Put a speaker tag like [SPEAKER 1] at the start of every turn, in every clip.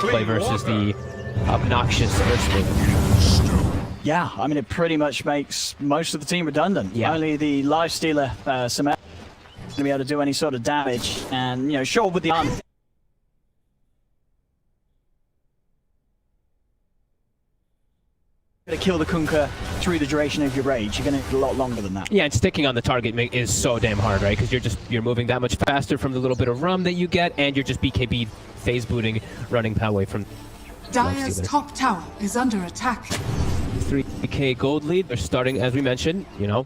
[SPEAKER 1] play versus the obnoxious Earthscape.
[SPEAKER 2] Yeah, I mean, it pretty much makes most of the team redundant.
[SPEAKER 1] Yeah.
[SPEAKER 2] Only the Lifestealer, Samel, going to be able to do any sort of damage. And, you know, sure, with the arm. To kill the Kunkka through the duration of your rage, you're going to need a lot longer than that.
[SPEAKER 1] Yeah, and sticking on the target is so damn hard, right? Because you're moving that much faster from the little bit of rum that you get, and you're just BKB phase booting, running away from.
[SPEAKER 3] Dire's top tower is under attack.
[SPEAKER 1] 3k gold lead. They're starting, as we mentioned, you know.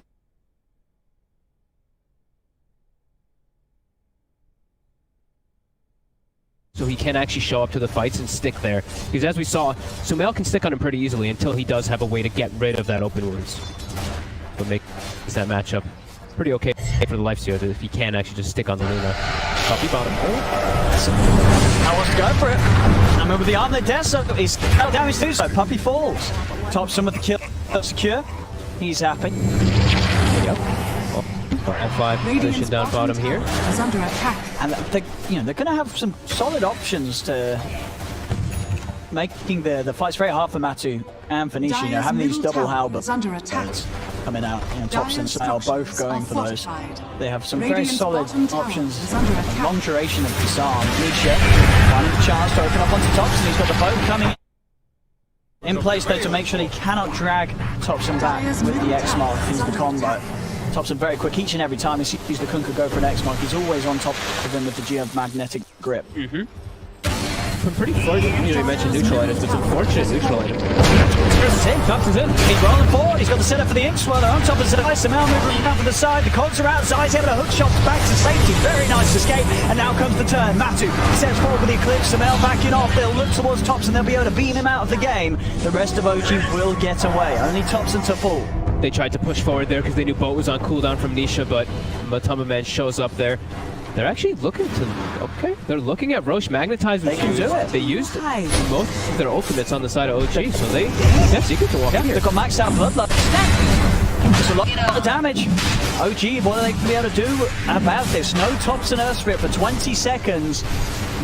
[SPEAKER 1] So he can actually show up to the fights and stick there. Because as we saw, Sumail can stick on him pretty easily until he does have a way to get rid of that open wounds. But makes that matchup pretty okay for the Lifestealer if he can actually just stick on the Luna. Copy bottom.
[SPEAKER 2] Now wants to go for it. I mean, with the arm that Deso, he's got damage too, so Puppy falls. Tops him with the kill secure. He's happy.
[SPEAKER 1] There you go. F5 position down bottom here.
[SPEAKER 3] Is under attack.
[SPEAKER 2] And they're going to have some solid options to making the fights very hard for Matu and for Nisha. You know, having these double halberds
[SPEAKER 3] under attack.
[SPEAKER 2] Coming out. You know, Tops and Snail both going for those. They have some very solid options. Long duration of disarm. Nisha finding the chance to open up onto Tops, and he's got the boat coming in place there to make sure he cannot drag Topson back with the X mark into the combo. Topson very quick each and every time he sees the Kunkka go for an X mark. He's always on top of him with the geomagnetic grip.
[SPEAKER 1] Some pretty fortunate, you mentioned neutral items, but some fortunate neutral items.
[SPEAKER 2] Topson's in. He's rolling forward. He's got the setup for the Ink Swirler on top of Zai. Samel moving down for the side. The cogs are out. Zai's able to hook shots back to safety. Very nice escape. And now comes the turn. Matu steps forward with the Eclipse. Samel backing off. They'll look towards Topson. They'll be able to beam him out of the game. The rest of OG will get away. Only Topson to fall.
[SPEAKER 1] They tried to push forward there because they knew Boat was on cooldown from Nisha, but Matama Man shows up there. They're actually looking to... Okay, they're looking at Roche Magnetize.
[SPEAKER 2] They can do it.
[SPEAKER 1] They used most of their ultimates on the side of OG, so they have secret to walk in here.
[SPEAKER 2] They've got maxed out bloodlust. There's a lot of damage. OG, what are they going to be able to do about this? No Topson Earth Spirit for 20 seconds.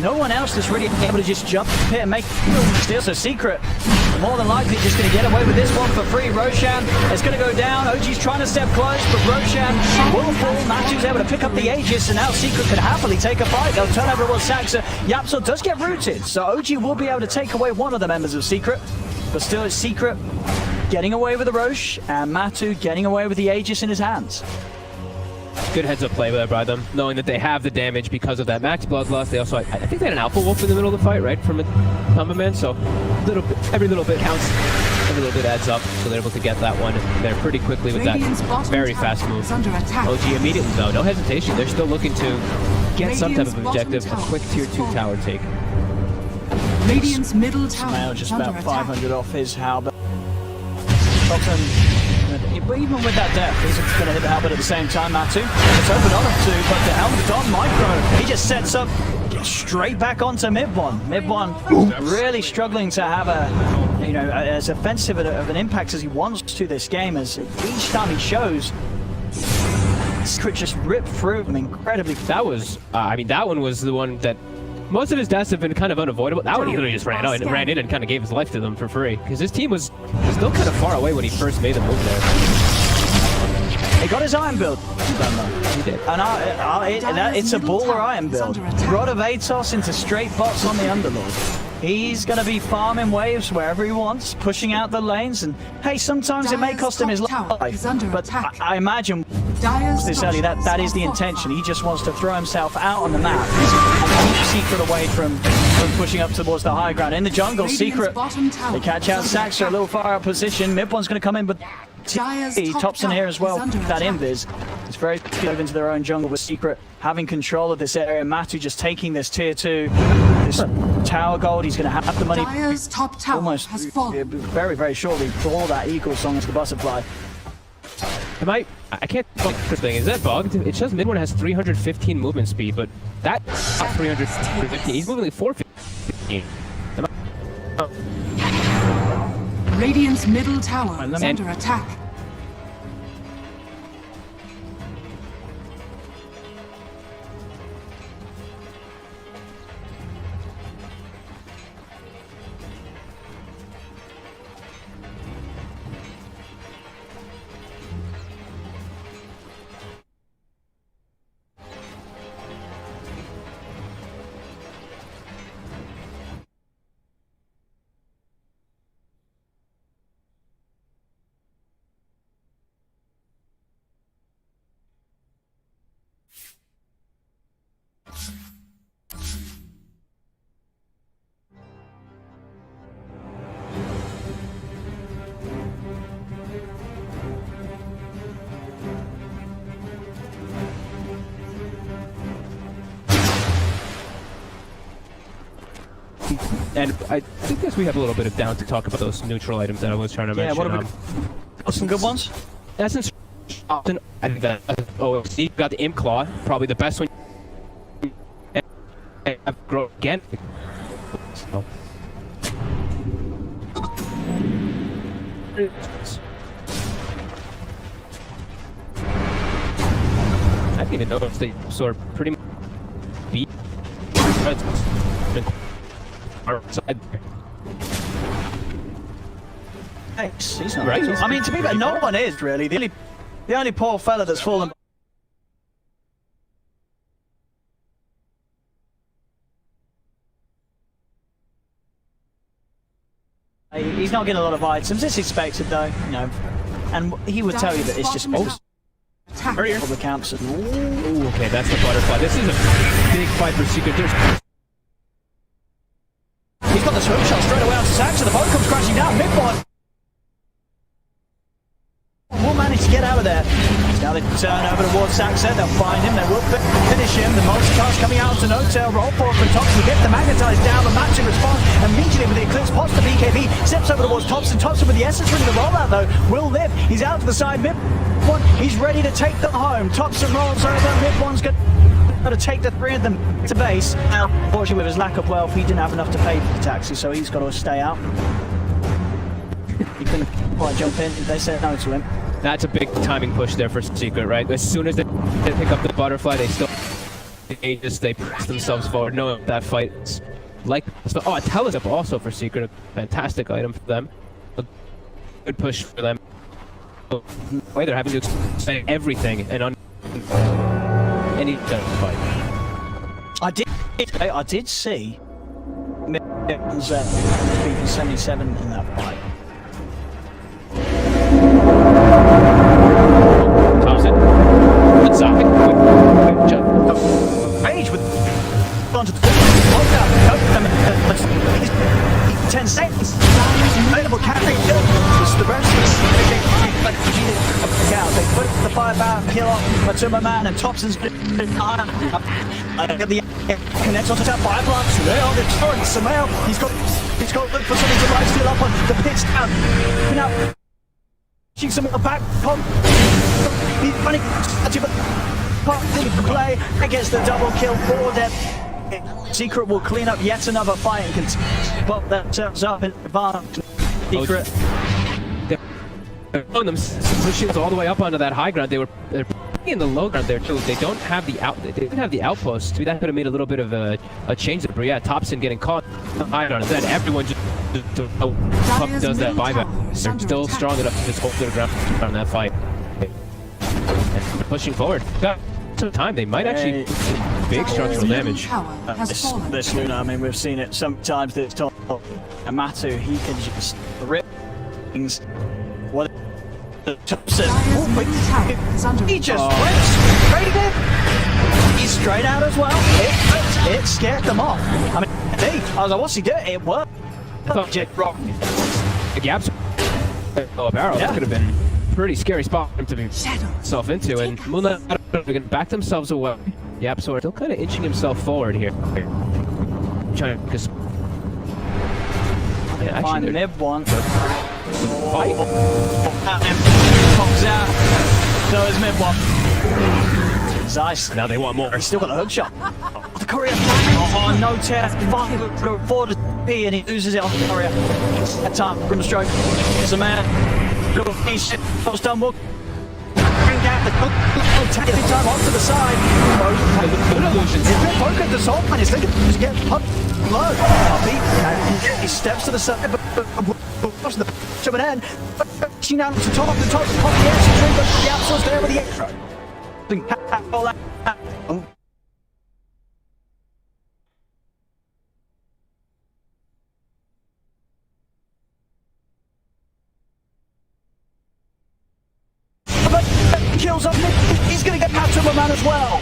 [SPEAKER 2] No one else that's really able to just jump here and make steal. So Secret, more than likely, just going to get away with this one for free. Roshan is going to go down. OG's trying to step close, but Roshan will fall. Matu's able to pick up the Aegis, and now Secret could happily take a fight. They'll turn over towards Saxa. Yapsel does get rooted, so OG will be able to take away one of the members of Secret, but still it's Secret getting away with the Roche, and Matu getting away with the Aegis in his hands.
[SPEAKER 1] Good heads-up play there by them, knowing that they have the damage because of that max bloodlust. They also, I think they had an Alpha Wolf in the middle of the fight, right, from a Combo Man, so every little bit counts, every little bit adds up, so they're able to get that one there pretty quickly with that very fast move. OG immediately, though, no hesitation. They're still looking to get some type of objective, a quick tier 2 tower take.
[SPEAKER 3] Radiant's middle tower
[SPEAKER 2] Smail just about 500 off his halberd. Topson, but even with that death, he's going to hit the halberd at the same time. Matu, it's open on him too, but the helmet's on Micro. He just sets up straight back onto Mid1. Mid1 really struggling to have a, you know, as offensive of an impact as he wants to this game, as each time he shows, Secret just ripped through him incredibly.
[SPEAKER 1] That was, I mean, that one was the one that most of his deaths have been kind of unavoidable. That one he literally just ran out and ran in and kind of gave his life to them for free. Because his team was still kind of far away when he first made the move there.
[SPEAKER 2] He got his iron build.
[SPEAKER 1] He did.
[SPEAKER 2] And it's a baller iron build. Rod of Atos into straight bots on the Underlord. He's going to be farming waves wherever he wants, pushing out the lanes, and hey, sometimes it may cost him his life, but I imagine this early, that is the intention. He just wants to throw himself out on the map and keep Secret away from pushing up towards the high ground. In the jungle, Secret, they catch out Saxa, a little far out position. Mid1's going to come in, but Topson here as well. That invis, it's very good into their own jungle with Secret having control of this area. Matu just taking this tier 2, this tower gold. He's going to have the money almost very, very shortly for that Eagle Song as the butterfly.
[SPEAKER 1] I can't fuck this thing. Is that bugged? It says Mid1 has 315 movement speed, but that's not 315. He's moving like 415.
[SPEAKER 3] Radiant's middle tower is under attack.
[SPEAKER 1] And I guess we have a little bit of down to talk about those neutral items that I was trying to mention.
[SPEAKER 2] Yeah, what are some good ones?
[SPEAKER 1] Essence, often, I think that OFC got the Imp Claw, probably the best one. And I've grown again. So. I didn't even notice they sort of pretty much beat our side there.
[SPEAKER 2] Nice. He's not
[SPEAKER 1] Right.
[SPEAKER 2] I mean, to be fair, no one is really. The only poor fella that's fallen. He's not getting a lot of items. It's expected though, you know. And he would tell you that it's just most of the camps.
[SPEAKER 1] Ooh, okay, that's the butterfly. This is a big fight for Secret.
[SPEAKER 2] He's got the swoop shot straight away onto Sax, and the boat comes crashing down. Midpoint will manage to get out of there. Now they turn over towards Sax. They'll find him. They will finish him. The multi-cast coming out to no-tail. Roll forward from Thompson. Get the magnetized down. The matching response immediately with the Eclipse. Pops the BKB. Steps over towards Thompson. Thompson with the essence ring. The rollout though will live. He's out to the side. Mid one. He's ready to take them home. Thompson rolls over. Mid one's got to take the three of them to base. Now, unfortunately, with his lack of wealth, he didn't have enough to pay for the taxi, so he's got to stay out. He couldn't quite jump in. They said no to him.
[SPEAKER 1] That's a big timing push there for Secret, right? As soon as they pick up the butterfly, they press themselves forward, knowing that fight is like. Oh, a telescope also for Secret, a fantastic item for them. A good push for them. Way they're having to expend everything and on any fight.
[SPEAKER 2] I did see beating 77 in that fight.
[SPEAKER 1] Thompson. Good side. Good jump.
[SPEAKER 2] Rage with onto the 10 seconds. Available carry. The rest of they put the 5-hour kill on Matuma Man, and Thompson's the connects onto that 5 blocks. Now they're throwing Samael. He's got to look for something to light steal up on the pitch down. Now some back pump. He's running to play against the double kill for them. Secret will clean up yet another fight and can pop that turns up in advance. Secret.
[SPEAKER 1] They're throwing them pushing all the way up onto that high ground. They're in the low ground there too. They don't have the they didn't have the outpost. That could have made a little bit of a change there. But yeah, Thompson getting caught high ground. Then everyone just does that buyback. They're still strong enough to just hold their ground on that fight. And pushing forward. Got some time. They might actually big structural damage.
[SPEAKER 2] This Luna, I mean, we've seen it sometimes. This top Amatu, he can just rip things. What? Thompson. He just went straight in. He's straight out as well. It scared them off. I mean, I was like, what's he doing? It worked. Wrong.
[SPEAKER 1] The gaps. Oh, a barrel. Yeah. That could have been a pretty scary spot for him to be himself into. And Moonlight going to back themselves away. Yep, so still kind of inching himself forward here. Trying to just.
[SPEAKER 2] Yeah, find Nib one.
[SPEAKER 1] Fight.
[SPEAKER 2] Comes out. So is Mid one. Zeiss.
[SPEAKER 1] Now they want more.
[SPEAKER 2] He's still got a hook shot. The courier. Oh, no tear. Go forward to P and he loses it on the courier. That time from the stroke. It's a man. Little piece. That was done. Bring down the take every time off to the side. Illusions. Both at the salt man is thinking to get pumped low. He steps to the side, but the to an end. She now to top the top of the air. She but the outside's there with the extra. Kills up. He's going to get Matuma Man as well.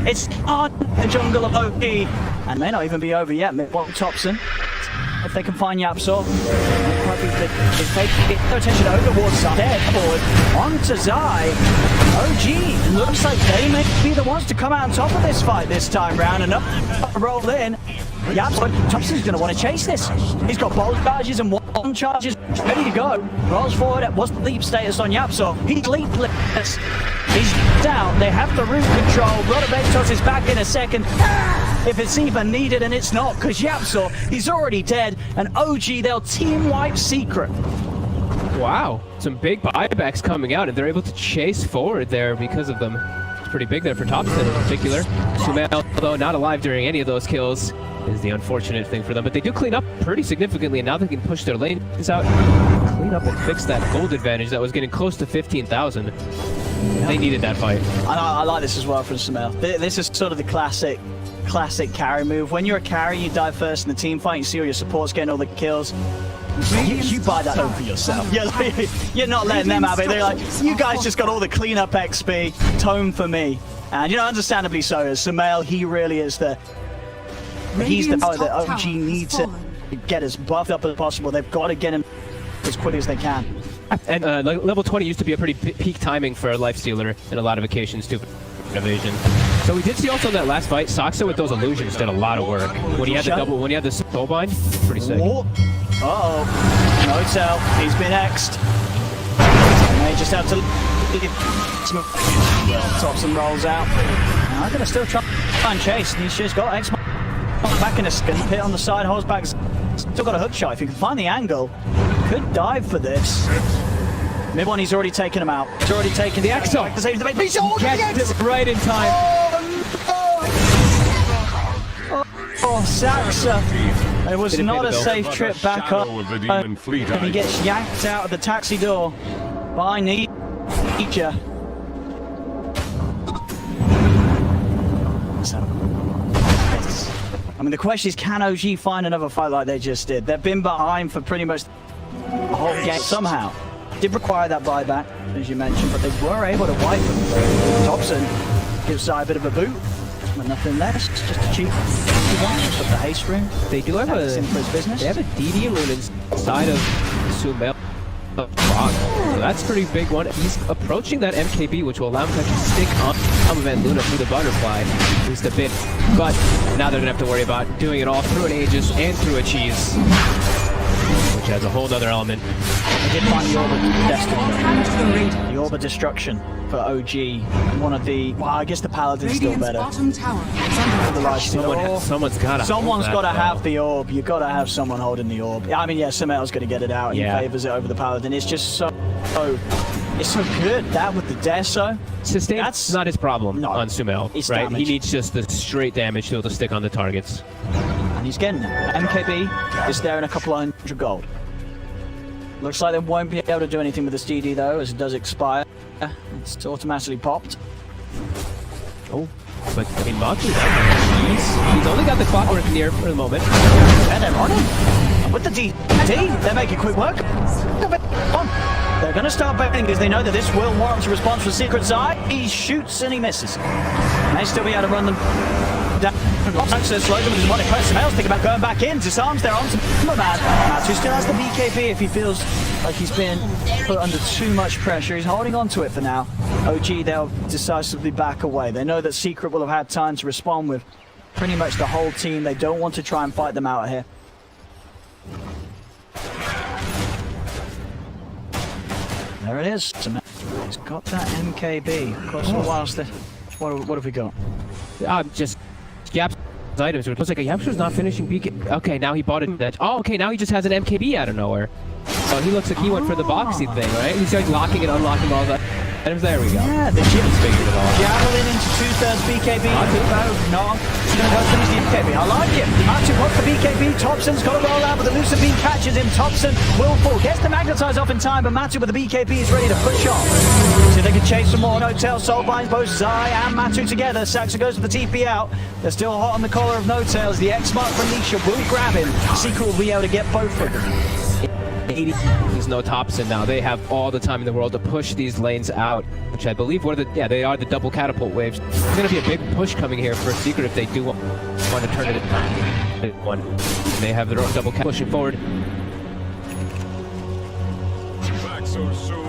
[SPEAKER 2] It's on the jungle of OP, and may not even be over yet. Midwalk Thompson, if they can find Yapsor, if they get their attention over towards dead forward on to Zai. OG looks like they may be the ones to come out on top of this fight this time round, and up roll in. Yeah, Thompson's going to want to chase this. He's got both charges and one charges ready to go. Rolls forward. What's the leap status on Yapso? He's leapless. He's down. They have the root control. Rotovatos is back in a second. If it's even needed, and it's not, because Yapso, he's already dead. And OG, they'll team wipe Secret.
[SPEAKER 1] Wow, some big buybacks coming out, and they're able to chase forward there because of them. It's pretty big there for Thompson in particular. Sumail, though not alive during any of those kills, is the unfortunate thing for them. But they do clean up pretty significantly, and now they can push their lanes out, clean up and fix that gold advantage that was getting close to 15,000. They needed that fight.
[SPEAKER 2] I like this as well from Sumail. This is sort of the classic carry move. When you're a carry, you die first in the team fight, you see all your supports getting all the kills. You buy that over yourself. You're not letting them have it. They're like, you guys just got all the cleanup XP, tome for me. And you know, understandably so, as Sumail, he really is he's the power that OG needs to get as buffed up as possible. They've got to get him as quickly as they can.
[SPEAKER 1] And level 20 used to be a pretty peak timing for a Lifestealer in a lot of occasions too. Evasion. So we did see also in that last fight, Saksa with those illusions did a lot of work. When he had the soulbind, pretty sick.
[SPEAKER 2] Uh-oh. No tell. He's been X'd. May just have to Thompson rolls out. Now I'm gonna still try and chase. He's just got X back in a skin pit on the side, holds back. Still got a hook shot. If you can find the angle, could dive for this. Mid one, he's already taken him out. He's already taken the Exo. He's
[SPEAKER 1] it right in time.
[SPEAKER 2] Oh, Saksa. It was not a safe trip back up. And he gets yanked out of the taxi door by Nietzsche. I mean, the question is, can OG find another fight like they just did? They've been behind for pretty much the whole game somehow. Did require that buyback, as you mentioned, but they were able to wipe them. Thompson gives Zai a bit of a boot, but nothing less. Just a cheap one of the haste rune.
[SPEAKER 1] They do have a
[SPEAKER 2] business.
[SPEAKER 1] They have a DD rune inside of Sumail. So that's a pretty big one. He's approaching that MKB, which will allow him to actually stick on Van Luna through the butterfly, at least a bit. But now they're gonna have to worry about doing it all through an Aegis and through a cheese, which has a whole other element.
[SPEAKER 2] I did find the Orb of Destiny. The Orb of Destruction for OG. One of the... Well, I guess the Paladin's still better.
[SPEAKER 3] Someone's
[SPEAKER 1] got
[SPEAKER 2] to have the Orb. You've got to have someone holding the Orb. I mean, yeah, Sumail's going to get it out. He favors it over the Paladin. It's just it's so good. That with the Deso.
[SPEAKER 1] That's not his problem on Sumail, right?
[SPEAKER 2] Damage.
[SPEAKER 1] He needs just the straight damage to be able to stick on the targets.
[SPEAKER 2] And he's getting it. MKB is there in a couple hundred gold. Looks like they won't be able to do anything with this DD though, as it does expire. It's automatically popped.
[SPEAKER 1] Oh, but I mean, Moxley, he's only got the clockwork near for the moment.
[SPEAKER 2] And they're on him. With the DD, they're making quick work. They're going to start baiting because they know that this will warrant a response from Secret Zai. He shoots and he misses. May still be able to run them down. Access slows them with his demonic press. Sumail's thinking about going back in. Disarms their arms. Matsu still has the BKB if he feels like he's been put under too much pressure. He's holding on to it for now. OG, they'll decisively back away. They know that Secret will have had time to respond with pretty much the whole team. They don't want to try and fight them out here. There it is. He's got that MKB. Of course, whilst what have we got?
[SPEAKER 1] Just Yap's items. It looks like Yap's not finishing BK. Okay, now he bought it. Oh, okay, now he just has an MKB out of nowhere. So he looks like he went for the boxy thing, right? He's like locking and unlocking all the items. There we go.
[SPEAKER 2] Yeah, the
[SPEAKER 1] Jim's figured it all out.
[SPEAKER 2] Javelin into 2/3 BKB. No, he's going to go finish the BKB. I like it. Matsu wants the BKB. Thompson's got to roll out, but the Lucid Beam catches him. Thompson will fall. Gets the Magnetize off in time, but Matsu with the BKB is ready to push off. See if they can chase some more. No Tail. Soul binds both Zai and Matsu together. Saksa goes for the TP out. They're still hot on the collar of No Tails. The X mark from Nisha will grab him. Secret will be able to get both of them.
[SPEAKER 1] There's no Thompson now. They have all the time in the world to push these lanes out, which I believe they are the double catapult waves. There's going to be a big push coming here for Secret if they do want to turn it into one. And they have their own double catapult pushing forward.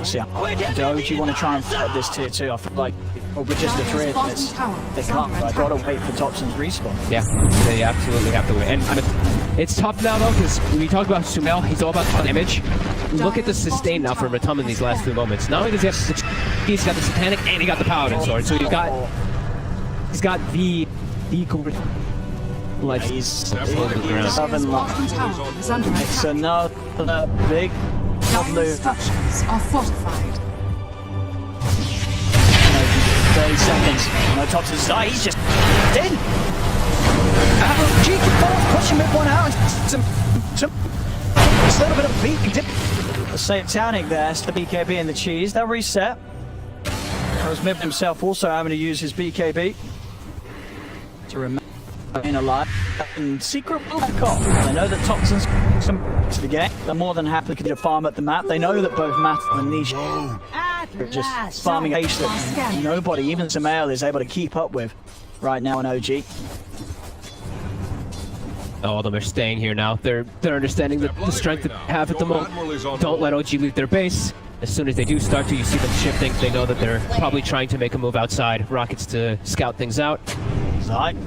[SPEAKER 2] See, do you want to try and fight this tier 2? I feel like or with just the three of us, they can't. I gotta wait for Thompson's respawn.
[SPEAKER 1] Yeah, they absolutely have to win. And it's tough now though, because when we talk about Sumail, he's all about damage. Look at the sustain now from Ratum in these last few moments. Not only does he have he's got the Satanic and he got the Paladin Sword, so he's got the life.
[SPEAKER 2] He's 7 life. It's another big
[SPEAKER 3] Dire structures are fortified.
[SPEAKER 2] 30 seconds. No Thompson's die. He's just in. Cheeky force, pushing mid one out. Some a little bit of beak dip. The Satanic there, it's the BKB and the cheese. They'll reset. Whereas Mib himself also having to use his BKB to remain alive. And Secret will back off. They know that Thompson's some to the game. They're more than happy to farm at the map. They know that both Matt and Niche are just farming H that nobody, even Sumail, is able to keep up with right now in OG.
[SPEAKER 1] All of them are staying here now. They're understanding the strength that they have at the moment. Don't let OG leave their base. As soon as they do start to, you see them shifting. They know that they're probably trying to make a move outside. Rockets to scout things out.
[SPEAKER 2] Zai. He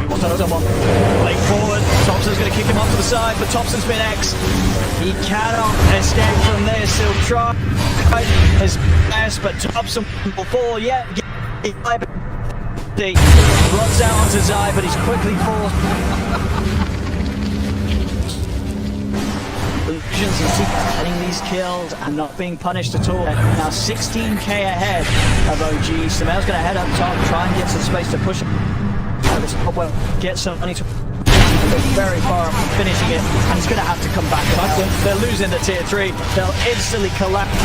[SPEAKER 2] wants someone. Play forward. Thompson's going to kick him off to the side, but Thompson's been X. He cannot escape from this. He'll try his best, but Thompson will fall yet. He runs out onto Zai, but he's quickly forced. Getting these kills and not being punished at all. Now 16k ahead of OG. Sumail's going to head up top, try and get some space to push him. Get some money to very far from finishing it, and he's going to have to come back. They're losing the tier 3. They'll instantly collapse.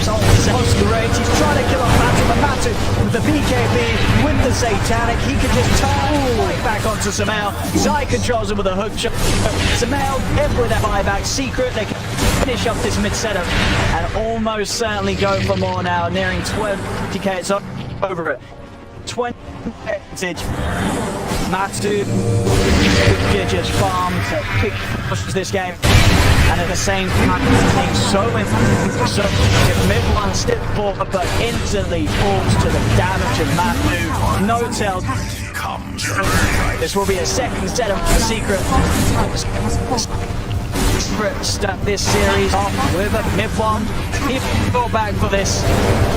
[SPEAKER 2] Sounds great. He's trying to kill off Matu, but Matu with the BKB, with the Satanic, he can just turn right back onto Sumail. Zai controls him with a hook shot. Sumail, every that buyback, Secret, they can finish up this mid setup and almost certainly go for more now, nearing 20k. It's over it. 20 advantage. Matu just farm to pick pushes this game, and at the same time being so mid one step forward, but instantly falls to the damage of Matu. No tell. This will be a second setup for Secret. Start this series off with a mid one. He will back for this.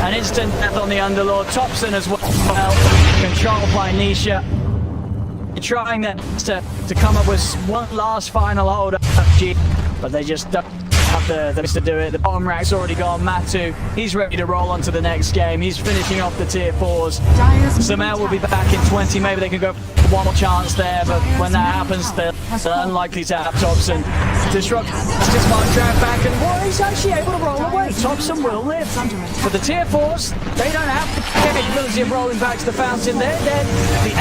[SPEAKER 2] An instant death on the Underlord. Thompson as well. Controlled by Nisha. Trying to come up with one last final hold up, but they just don't have the to do it. The bottom rack's already gone. Matu, he's ready to roll on to the next game. He's finishing off the tier 4s. Sumail will be back in 20. Maybe they can go for one more chance there, but when that happens, they're unlikely to have Thompson. Disrupt this one, drag back, and well, he's actually able to roll away. Thompson will live. But the tier 4s, they don't have the capability of rolling back to the fountain. They're dead. The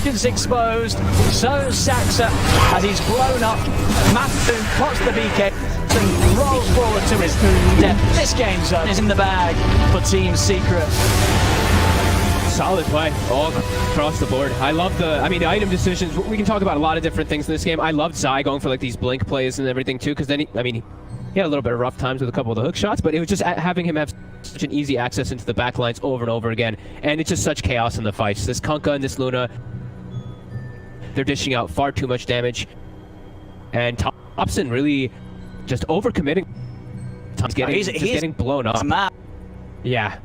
[SPEAKER 2] 8 is exposed. So Saxa, as he's blown up, Matu pots the BK and rolls forward to his death. This game's is in the bag for Team Secret.
[SPEAKER 1] Solid play all across the board. I love the item decisions. We can talk about a lot of different things in this game. I loved Zai going for like these blink plays and everything too, because then he had a little bit of rough times with a couple of the hook shots, but it was just having him have such an easy access into the back lines over and over again, and it's just such chaos in the fights. This Kunkka and this Luna, they're dishing out far too much damage, and Thompson really just overcommitting. He's getting blown up. Yeah.